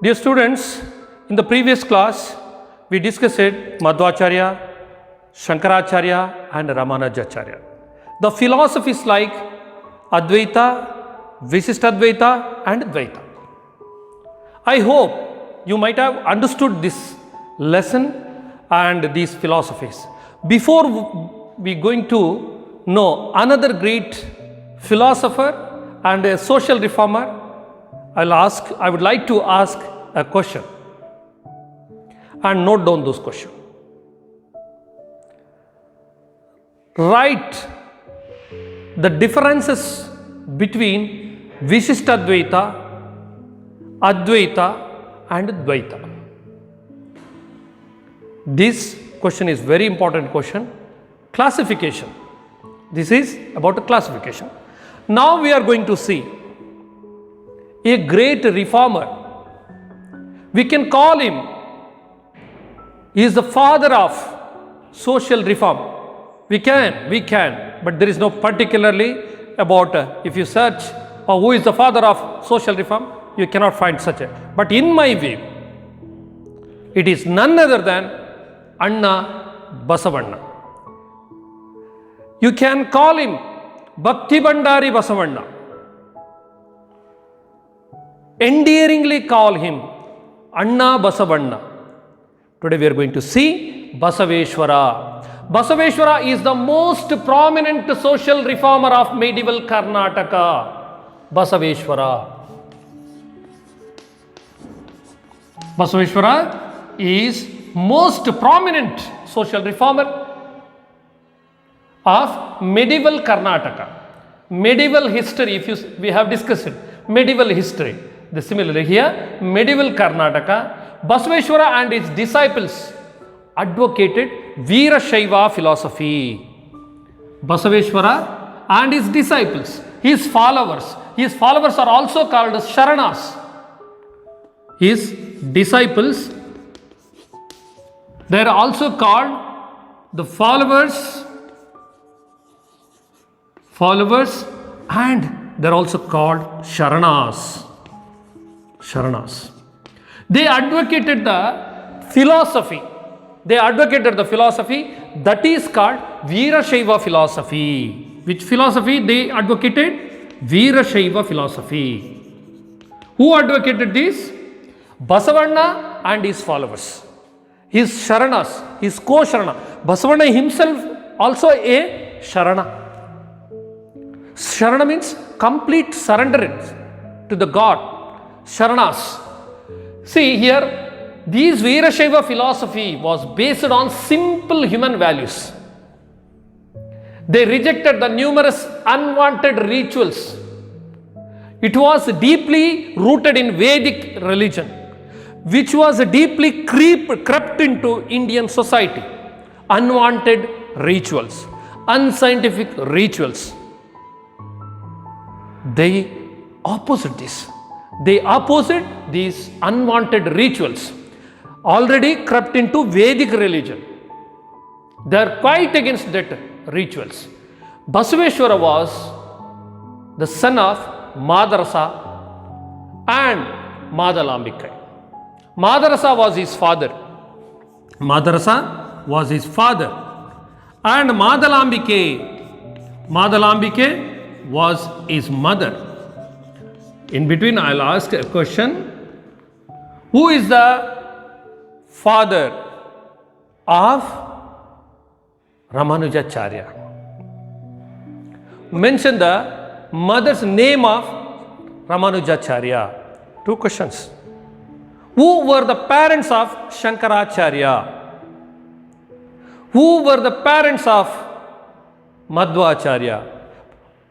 Dear students, in the previous class, we discussed Madhvacharya, Shankaracharya and Ramanujacharya. The philosophies like Advaita, Visishtadvaita and Dvaita. I hope you might have understood this lesson and these philosophies. Before we going to know another great philosopher and a social reformer, I would like to ask a question and note down those questions. Write the differences between Visishtadvaita, Advaita and Dvaita. This question is very important question. Classification. This is about a classification. Now we are going to see a great reformer. We can call him, he is the father of social reform. We can, but there is no particularly about if you search who is the father of social reform, you cannot find such a. But in my view, it is none other than Anna Basavanna. You can call him Bhakti Bandari Basavanna. Endearingly call him Anna Basavanna. Today we are going to see Basaveshwara. Basaveshwara is the most prominent social reformer of medieval Karnataka. Basaveshwara. Basaveshwara is most prominent social reformer of medieval Karnataka. Medieval history, we have discussed it, medieval history. Similarly here, medieval Karnataka, Basaveshwara and his disciples advocated Veerashaiva philosophy. Basaveshwara and his disciples, his followers are also called as Sharanas. His disciples, they are also called the followers and they are also called Sharanas. They advocated the philosophy. That is called Veerashaiva philosophy. Which philosophy they advocated? Veerashaiva philosophy. Who advocated this? Basavanna and his followers. His Sharanas, his co-Sharana. Basavanna himself also a Sharana. Sharana means complete surrender to the God. Sharanas. See here, these Veerashaiva philosophy was based on simple human values. They rejected the numerous unwanted rituals. It was deeply rooted in Vedic religion, which was deeply crept into Indian society. Unwanted rituals, unscientific rituals. They opposed this. They opposed these unwanted rituals, already crept into Vedic religion. They are quite against that rituals. Basaveshwara was the son of Madarasa and Madalambika. Madarasa was his father. And Madalambike was his mother. In between, I'll ask a question. Who is the father of Ramanujacharya? Mention the mother's name of Ramanujacharya. Two questions. Who were the parents of Shankaracharya? Who were the parents of Madhvacharya?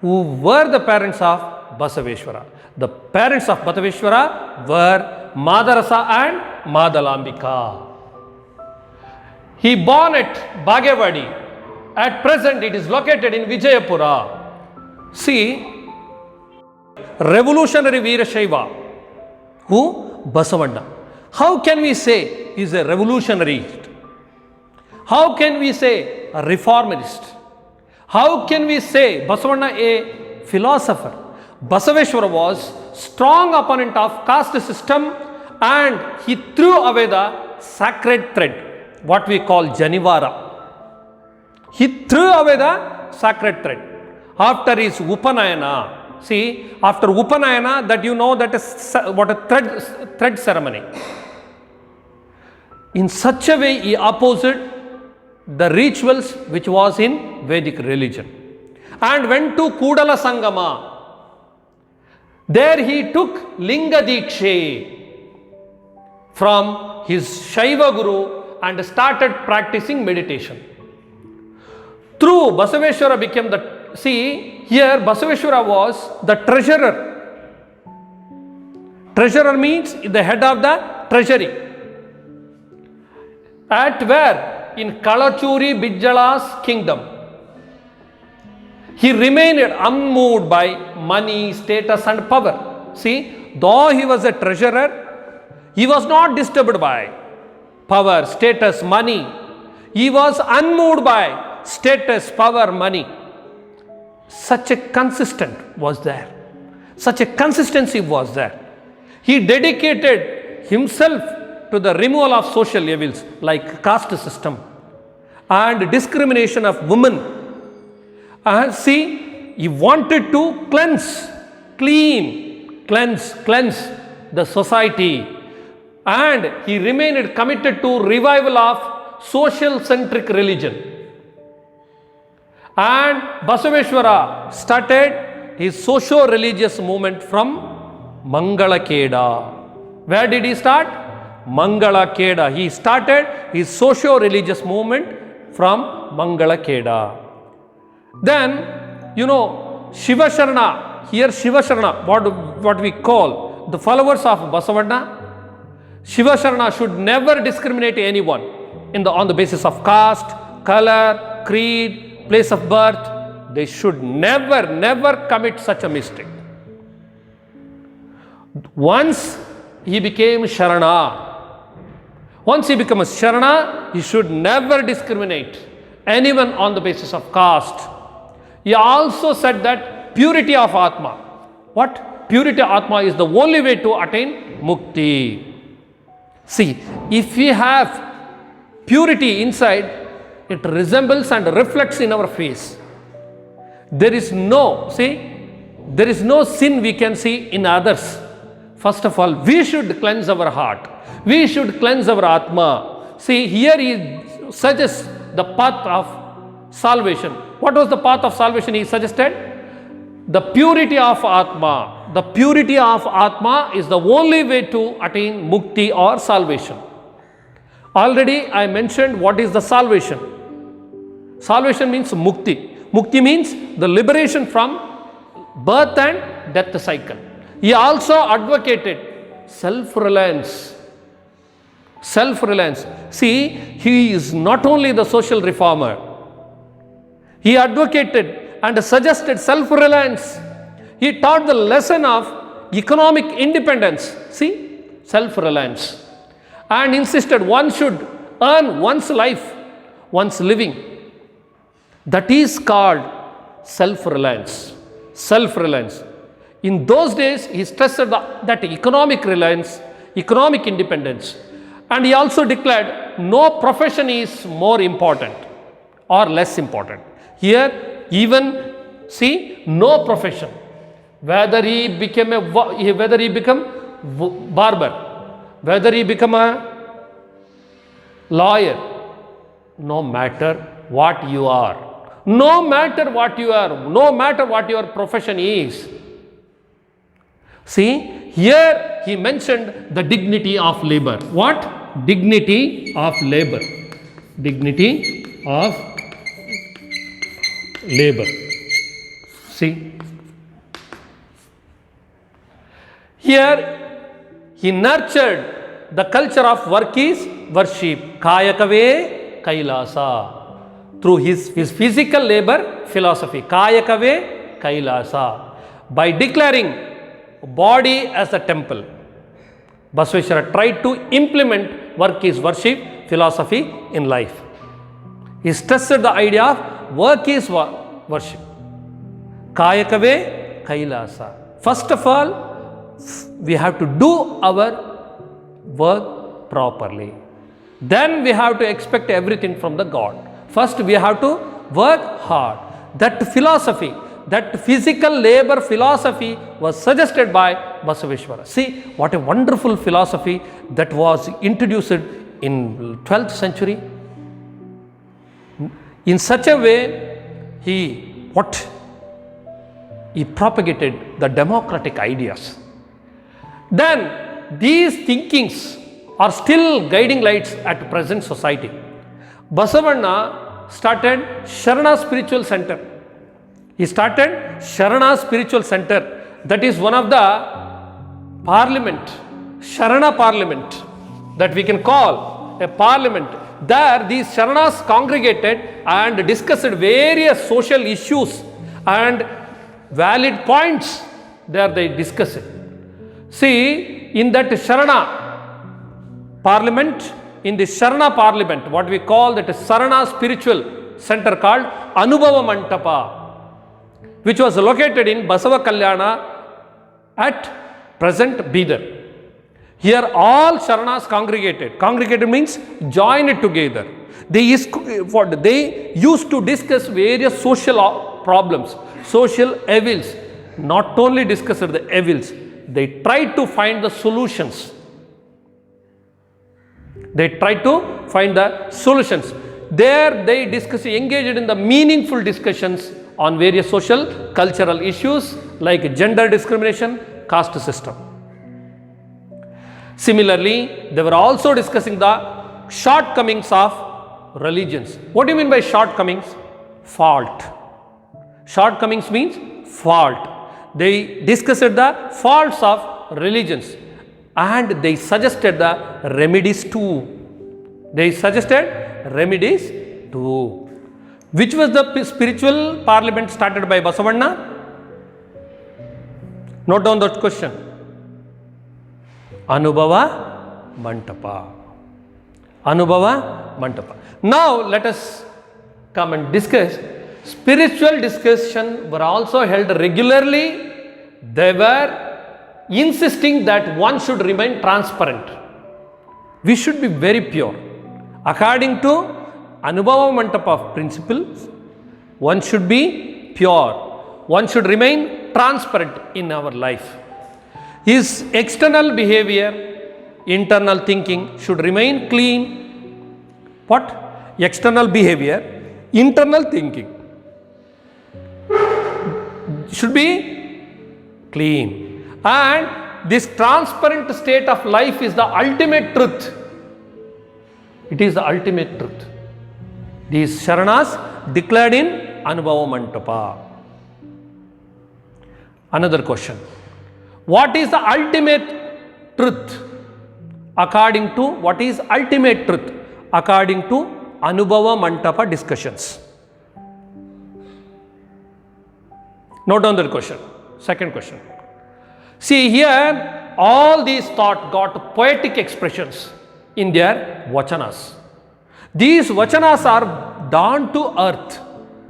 Who were the parents of Basaveshwara? The parents of Basaveshwara were Madarasa and Madalambika. He born at Bhagavadi. At present it is located in Vijayapura. See, revolutionary Veerashaiva. Who? Basavanna. How can we say he is a revolutionary? How can we say a reformist? How can we say Basavanna a philosopher? Basaveshwara was strong opponent of caste system and he threw away the sacred thread, what we call Janivara. He threw away the sacred thread. After his Upanayana, see, after Upanayana, that you know that is what a thread ceremony. In such a way, he opposed the rituals which was in Vedic religion and went to Kudala Sangama. There he took Linga Dikshe from his Shaiva Guru and started practicing meditation. Through Basaveshwara became the, see, here Basaveshwara was the treasurer. Treasurer means the head of the treasury. At where? In Kalachuri Bijjala's kingdom. He remained unmoved by money, status and power. See, though he was a treasurer, he was not disturbed by power, status, money. He was unmoved by status, power, money. Such a consistent was there. Such a consistency was there. He dedicated himself to the removal of social evils like caste system and discrimination of women. See, he wanted to cleanse the society, and he remained committed to revival of social centric religion. And Basaveshwara started his socio-religious movement from Mangalakeda. Where did he start? Mangalakeda. He started his socio-religious movement from Mangalakeda. Then, you know, Shiva Sharana, here Shiva Sharana, what we call the followers of Basavana, Shiva Sharana should never discriminate anyone on the basis of caste, color, creed, place of birth. They should never commit such a mistake. Once he became Sharana, he should never discriminate anyone on the basis of caste. He also said that purity of Atma. What? Purity of Atma is the only way to attain Mukti. See, if we have purity inside, it resembles and reflects in our face. There is no sin we can see in others. First of all, we should cleanse our heart. We should cleanse our Atma. See, here he suggests the path of salvation. What was the path of salvation he suggested? The purity of Atma. The purity of Atma is the only way to attain Mukti or salvation. Already I mentioned what is the salvation. Salvation means Mukti. Mukti means the liberation from birth and death cycle. He also advocated self-reliance. Self-reliance. See, he is not only the social reformer. He advocated and suggested self-reliance. He taught the lesson of economic independence. See, self-reliance. And insisted one should earn one's life, one's living. That is called self-reliance. Self-reliance. In those days, he stressed that economic reliance, economic independence. And he also declared no profession is more important or less important. Here, even see, no profession. Whether he become barber, whether he become a lawyer, no matter what you are, no matter what you are, no matter what your profession is. See, here he mentioned the dignity of labor. What? Dignity of labor. Dignity of labor. See, here he nurtured the culture of work is worship. Kayakave Kailasa. Through his physical labor philosophy. Kayakave Kailasa. By declaring body as a temple, Basaveshwara tried to implement work is worship philosophy in life. He stressed the idea of work is worship. Kayakave Kailasa. First of all, we have to do our work properly. Then we have to expect everything from the God. First we have to work hard. That philosophy, that physical labor philosophy was suggested by Basaveshwara. See what a wonderful philosophy that was introduced in 12th century. In such a way, he propagated the democratic ideas. Then these thinkings are still guiding lights at present society. Basavanna started Sharana Spiritual Center. He started Sharana Spiritual Center. That is one of the parliament, Sharana parliament, that we can call a parliament. There these Sharanas congregated and discussed various social issues and valid points. There they discussed it. See, in that Sharana parliament, in the Sharana parliament, what we call that Sharana spiritual center called Anubhava Mantapa, which was located in Basava Kalyana at present Bidar. Here all Sharanas congregated. Congregated means joined together. They used to discuss various social problems, social evils. Not only discussed the evils, they tried to find the solutions. They tried to find the solutions. There they engaged in the meaningful discussions on various social, cultural issues like gender discrimination, caste system. Similarly, they were also discussing the shortcomings of religions. What do you mean by shortcomings? Fault. Shortcomings means fault. They discussed the faults of religions and they suggested the remedies too. They suggested remedies too. Which was the spiritual parliament started by Basavanna? Note down that question. Anubhava Mantapa. Anubhava Mantapa. Now let us come and discuss. Spiritual discussion were also held regularly. They were insisting that one should remain transparent. We should be very pure. According to Anubhava Mantapa principles, one should be pure. One should remain transparent in our life. His external behavior, internal thinking should remain clean. What? External behavior, internal thinking should be clean. And this transparent state of life is the ultimate truth. It is the ultimate truth. These Sharanas declared in Anubhava Mantapa. Another question. What is the ultimate truth? According to what is ultimate truth? According to Anubhava Mantapa discussions. Note down that question. Second question. See here, all these thoughts got poetic expressions in their vachanas. These vachanas are down to earth.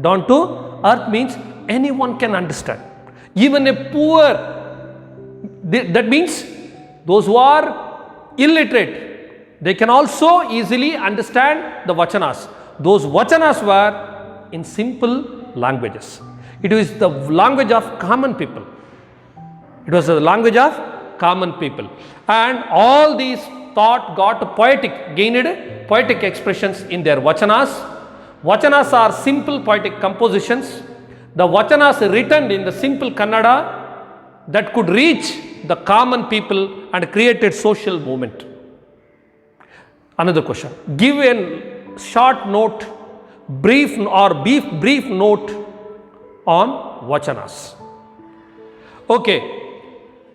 Down to earth means anyone can understand. Even a poor, that means those who are illiterate, they can also easily understand the vachanas. Those vachanas were in simple languages. It was the language of common people. It was the language of common people. And all these thought got poetic, gained poetic expressions in their vachanas. Vachanas are simple poetic compositions. The vachanas written in the simple Kannada that could reach the common people and created social movement. Another question. Give a short note, brief note on vachanas. Okay.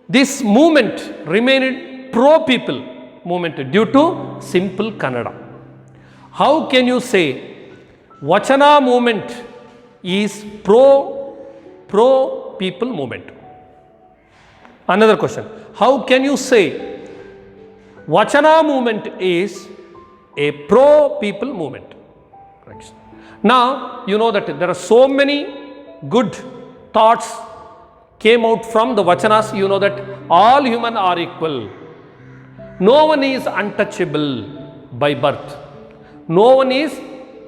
This movement remained pro-people movement due to simple Kannada. How can you say Vachana movement is pro-people movement? Another question. How can you say Vachana movement is a pro-people movement? Now, you know that there are so many good thoughts came out from the vachanas. You know that all humans are equal. No one is untouchable by birth. No one is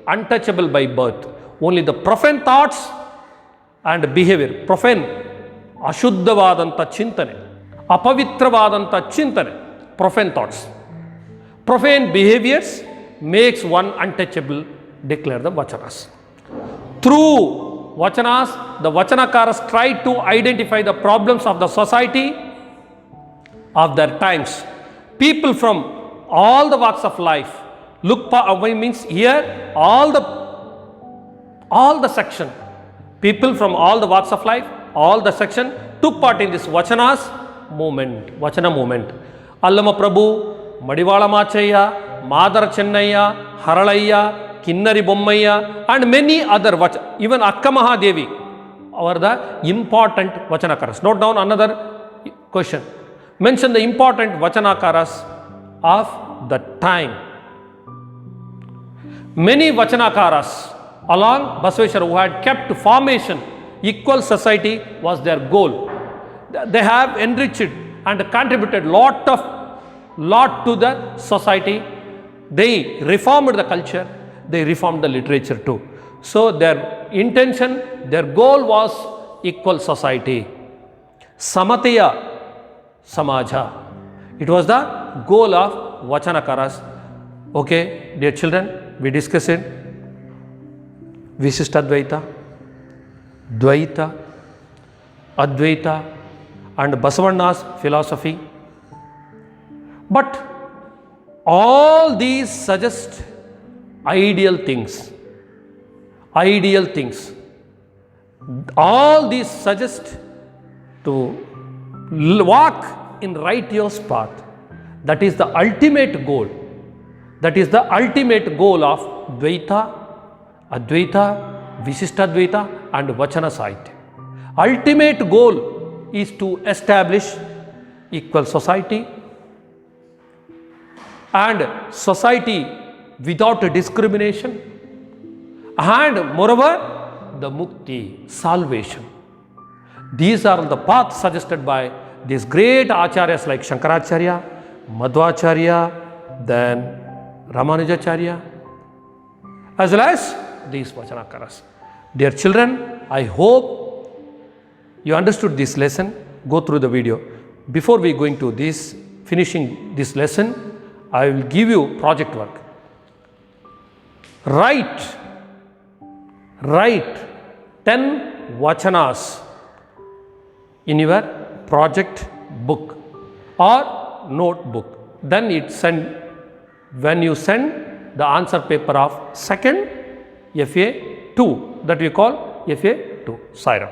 untouchable by birth. Only the profane thoughts and behavior. Profane, ಅಶುದ್ಧವಾದಂಥ ಚಿಂತನೆ, ಅಪವಿತ್ರವಾದಂಥ ಚಿಂತನೆ, profane thoughts. Profane behaviors makes one untouchable, declare the Vachanas. Through Vachanas, the Vachanakaras try to identify the problems of the society of their times. People from all the walks of life look means here all the section. People from all the walks of life, all the section took part in this Vachanas movement, Vachana movement. Allama Prabhu, Madivala Machaya, Madara Chennaya, Haralaya, Kinnari Bommaya, and many other, even Akka Mahadevi are the important Vachanakaras. Note down another question. Mention the important Vachanakaras of the time. Many Vachanakaras along Basaveshwara who had kept formation, equal society was their goal. They have enriched and contributed lot to the society. They reformed the culture, they reformed the literature too. So their intention, their goal was equal society. Samataya Samaja. It was the goal of Vachanakaras. Okay, dear children, we discussed it. Vishishtadvaita, Dvaita, Advaita, and Basavanna's philosophy. But all these suggest ideal things. Ideal things. All these suggest to walk in righteous path. That is the ultimate goal. That is the ultimate goal of Dvaita, Advaita, Vishishtadvaita and Vachana Sahitya. Ultimate goal is to establish equal society and society without discrimination, and moreover the mukti, salvation. These are the paths suggested by these great acharyas like Shankaracharya, Madhvacharya, then Ramanujacharya, as well as these Vachanakaras. Dear children, I hope you understood this lesson. Go through the video. Before we going to this, finishing this lesson, I will give you project work. Write 10 Vachanas in your project book or notebook. Then when you send the answer paper of second FA2, that we call FA2. Sai Ram.